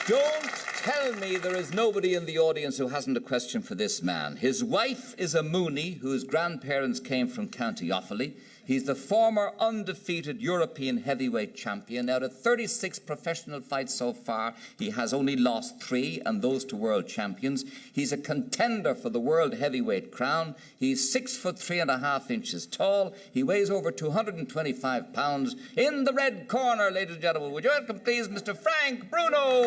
Don't tell me there is nobody in the audience who hasn't a question for this man. His wife is a Mooney whose grandparents came from County Offaly. He's the former undefeated European heavyweight champion. Out of 36 professional fights so far, he has only lost 3, and those to world champions. He's a contender for the world heavyweight crown. He's 6'3.5" tall. He weighs over 225 pounds. In the red corner, ladies and gentlemen, would you welcome, please, Mr. Frank Bruno?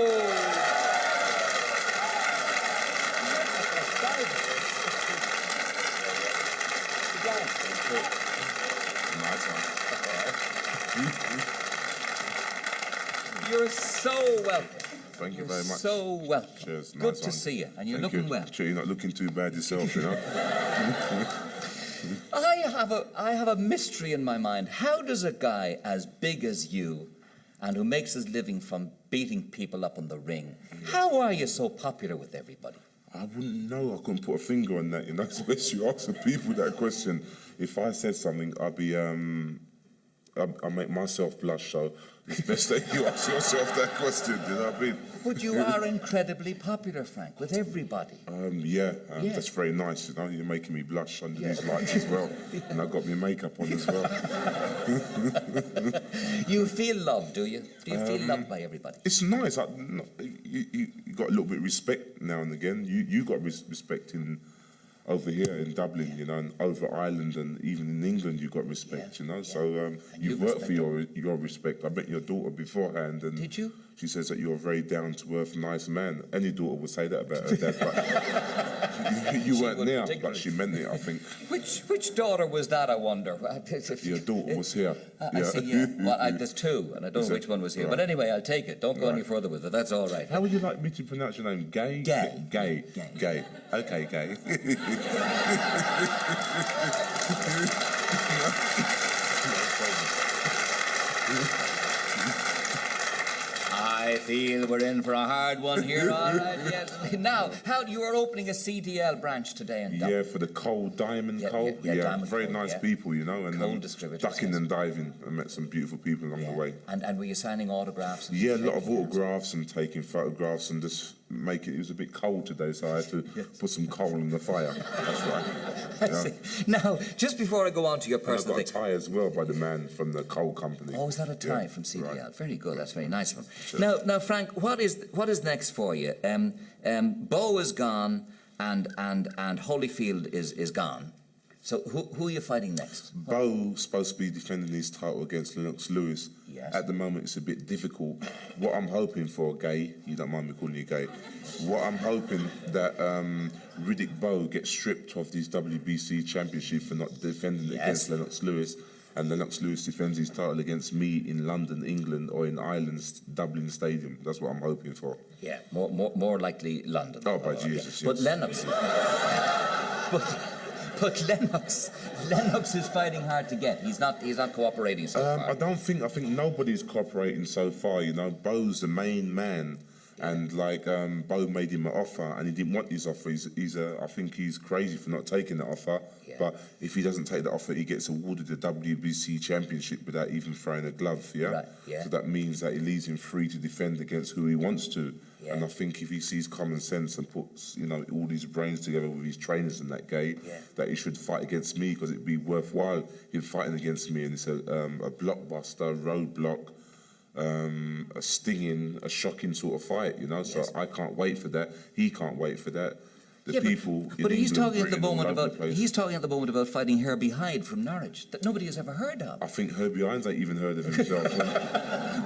You're so welcome. Thank you very much. So welcome. Cheers. Good to see you, and you're looking well. Sure, you're not looking too bad yourself, you know. I have a mystery in my mind. How does a guy as big as you, and who makes his living from beating people up in the ring, how are you so popular with everybody? I wouldn't know. I couldn't put a finger on that, you know. Especially asking people that question. If I said something, I'd be I make myself blush, so it's best that you ask yourself that question, you know what I mean? But you are incredibly popular, Frank, with everybody. Yeah, that's very nice, you know, you're making me blush under these lights as well, and I've got my makeup on as well. You feel loved, do you? Do you feel loved by everybody? It's nice. You got a little bit of respect now and again. You got respect over here in Dublin, you know, and over Ireland, and even in England you got respect, you know. So you've worked for your respect. I met your daughter beforehand, and did you? She says that you're a very down-to-earth, nice man. Any daughter would say that about her dad, but you weren't there, but she meant it, I think. Which daughter was that, I wonder? Your daughter was here. I see, yeah. Well, there's 2, and I don't know which one was here. Right. But anyway, I'll take it. Don't go any further with it. That's all right. How would you like me to pronounce your name? Gay? Gay. Gay. Gay. Gay. Okay, Gay. I feel we're in for a hard one here, all right, yes. Now, you are opening a CDL branch today in Dublin? Yeah, for the coal, diamond coal. Diamond very coal, nice people, you know, and coal distributors, ducking and diving. I met some beautiful people along the way. And were you signing autographs? And a lot of autographs and taking photographs and just it was a bit cold today, so I had to put some coal in the fire. That's right. I see. Now, just before I go on to your personal thing, I got a tie as well by the man from the coal company. Oh, is that a tie from CDL? Right. Very good. That's very nice of him. Sure. Now, Frank, what is next for you? Bow is gone, and Holyfield is gone. So who are you fighting next? Bo's supposed to be defending his title against Lennox Lewis. Yes. At the moment, it's a bit difficult. What I'm hoping for, Gay, you don't mind me calling you Gay, what I'm hoping that Riddick Bowe gets stripped of his WBC championship for not defending it against Lennox Lewis, and Lennox Lewis defends his title against me in London, England, or in Ireland's Dublin Stadium. That's what I'm hoping for. Yeah, more likely London. Oh, by Jesus, yes. But Lennox... But Lennox is fighting hard to get. He's not cooperating so far. I think nobody's cooperating so far. You know, Bo's the main man, and Bo made him an offer, and he didn't want his offer. I think he's crazy for not taking the offer. Yeah. But if he doesn't take the offer, he gets awarded the WBC championship without even throwing a glove. Yeah. Right. Yeah. So that means that he leaves him free to defend against who he wants to. Yeah. And I think if he sees common sense and puts, you know, all his brains together with his trainers and that that he should fight against me, because it'd be worthwhile him fighting against me, and it's a blockbuster, roadblock, a stinging, a shocking sort of fight, you know. So I can't wait for that. He can't wait for that. But he's talking at the moment about fighting Herbie Hyde from Norwich that nobody has ever heard of. I think Herbie Hines ain't even heard of himself.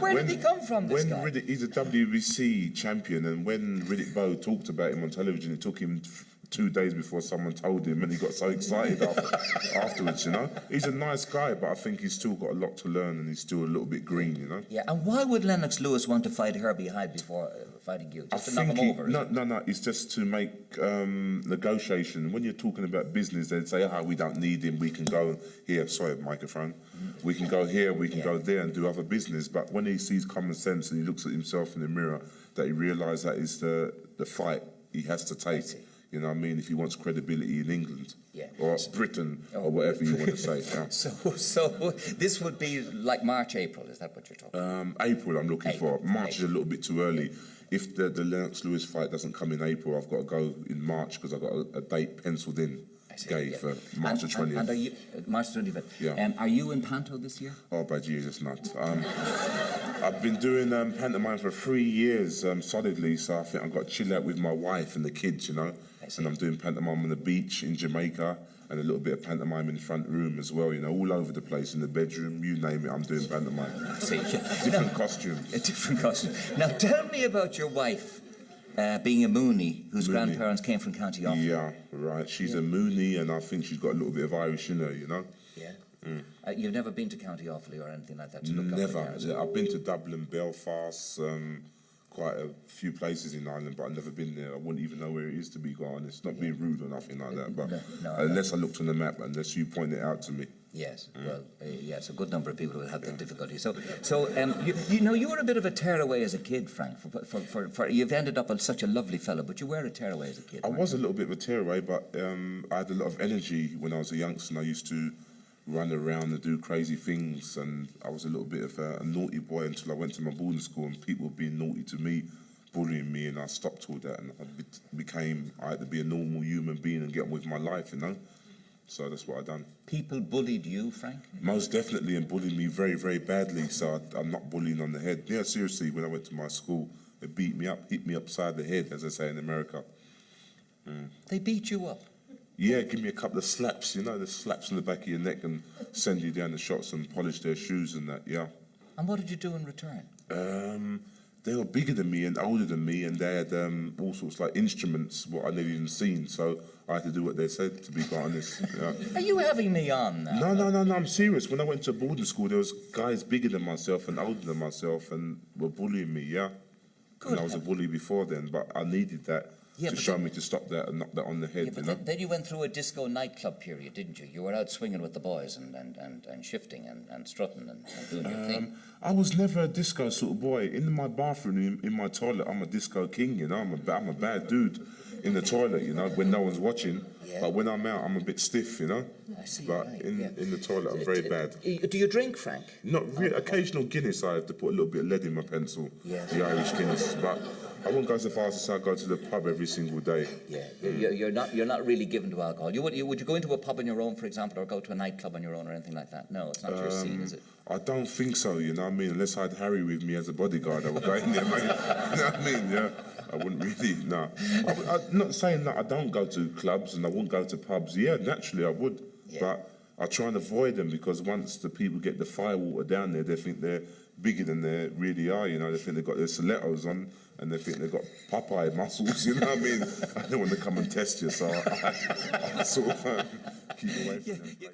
Where did he come from, this guy? He's a WBC champion, and when Riddick Bowe talked about him on television, it took him 2 days before someone told him, and he got so excited afterwards, you know. He's a nice guy, but I think he's still got a lot to learn, and he's still a little bit green, you know. Yeah, and why would Lennox Lewis want to fight Herbie Hyde before fighting you? Just to knock him over? No, it's just to make negotiation. When you're talking about business, they'd say, we don't need him, we can go here, sorry, microphone. We can go here, we can go there and do other business. But when he sees common sense and he looks at himself in the mirror, that he realises that is the fight he has to take. You know what I mean? If he wants credibility in England or Britain Oh. or whatever you want to say. Yeah. So this would be like March, April. Is that what you're talking? April I'm looking April. for. March is a little bit too early. If the Lennox Lewis fight doesn't come in April, I've got to go in March because I've got a date penciled in. For March the 20th. And are you, March 25th? Yeah. Are you in Panto this year? Oh, by Jesus, not. I've been doing pantomime for 3 years solidly, so I think I've got to chill out with my wife and the kids, you know. And I'm doing pantomime on the beach in Jamaica and a little bit of pantomime in the front room as well, you know, all over the place, in the bedroom, you name it, I'm doing pantomime. I see. Different costumes. A different costume. Now, tell me about your wife. Being a Mooney, whose grandparents came from County Offaly. Yeah, right. She's a Mooney, and I think she's got a little bit of Irish in her, you know. Yeah. You've never been to County Offaly or anything like that to look Never. up there? I've been to Dublin, Belfast, quite a few places in Ireland, but I've never been there. I wouldn't even know where it is, to be quite honest. Not being rude or nothing like that, but unless I looked on the map, unless you point it out to me. Yes, well, yes, a good number of people will have that difficulty. So, you know, you were a bit of a tearaway as a kid, Frank. You've ended up such a lovely fellow, but you were a tearaway as a kid. I was a little bit of a tearaway, but I had a lot of energy when I was a youngster, and I used to run around and do crazy things, and I was a little bit of a naughty boy until I went to my boarding school, and people were being naughty to me, bullying me, and I stopped all that, and I had to be a normal human being and get on with my life, you know. So that's what I done. People bullied you, Frank? Most definitely, and bullied me very, very badly. So I'm not bullying on the head. Yeah, seriously, when I went to my school, they beat me up, hit me upside the head, as I say in America. They beat you up? Yeah, give me a couple of slaps, you know, the slaps in the back of your neck and send you down the shots and polish their shoes and that, yeah. And what did you do in return? They were bigger than me and older than me, and they had all sorts like instruments, what I'd never even seen. So I had to do what they said, to be quite honest. Yeah. Are you having me on now? No, I'm serious. When I went to boarding school, there was guys bigger than myself and older than myself and were bullying me, yeah. Good. And I was a bully before then, but I needed that to show me to stop that and knock that on the head, you know. Then you went through a disco nightclub period, didn't you? You were out swinging with the boys and shifting and strutting and doing your thing. I was never a disco sort of boy. In my bathroom, in my toilet, I'm a disco king, you know. I'm a bad dude in the toilet, you know, when no one's watching. Yeah. But when I'm out, I'm a bit stiff, you know. I see. But right. in the toilet, I'm very bad. Do you drink, Frank? Not really. Occasional Guinness, I have to put a little bit of lead in my pencil. Yeah. The Irish Guinness. But I wouldn't go so far as to say I go to the pub every single day. Yeah. You're not really given to alcohol. Would you go into a pub on your own, for example, or go to a nightclub on your own or anything like that? No, it's not your scene, is it? I don't think so, you know what I mean? Unless I had Harry with me as a bodyguard, I would go in there, mate. You know what I mean? Yeah. I wouldn't really, no. I'm not saying that I don't go to clubs and I wouldn't go to pubs. Yeah, naturally I would. Yeah. But I try and avoid them because once the people get the firewater down there, they think they're bigger than they really are, you know. They think they've got their stilettos on and they think they've got Popeye muscles, you know what I mean? I don't want to come and test you, so I sort of keep away from them.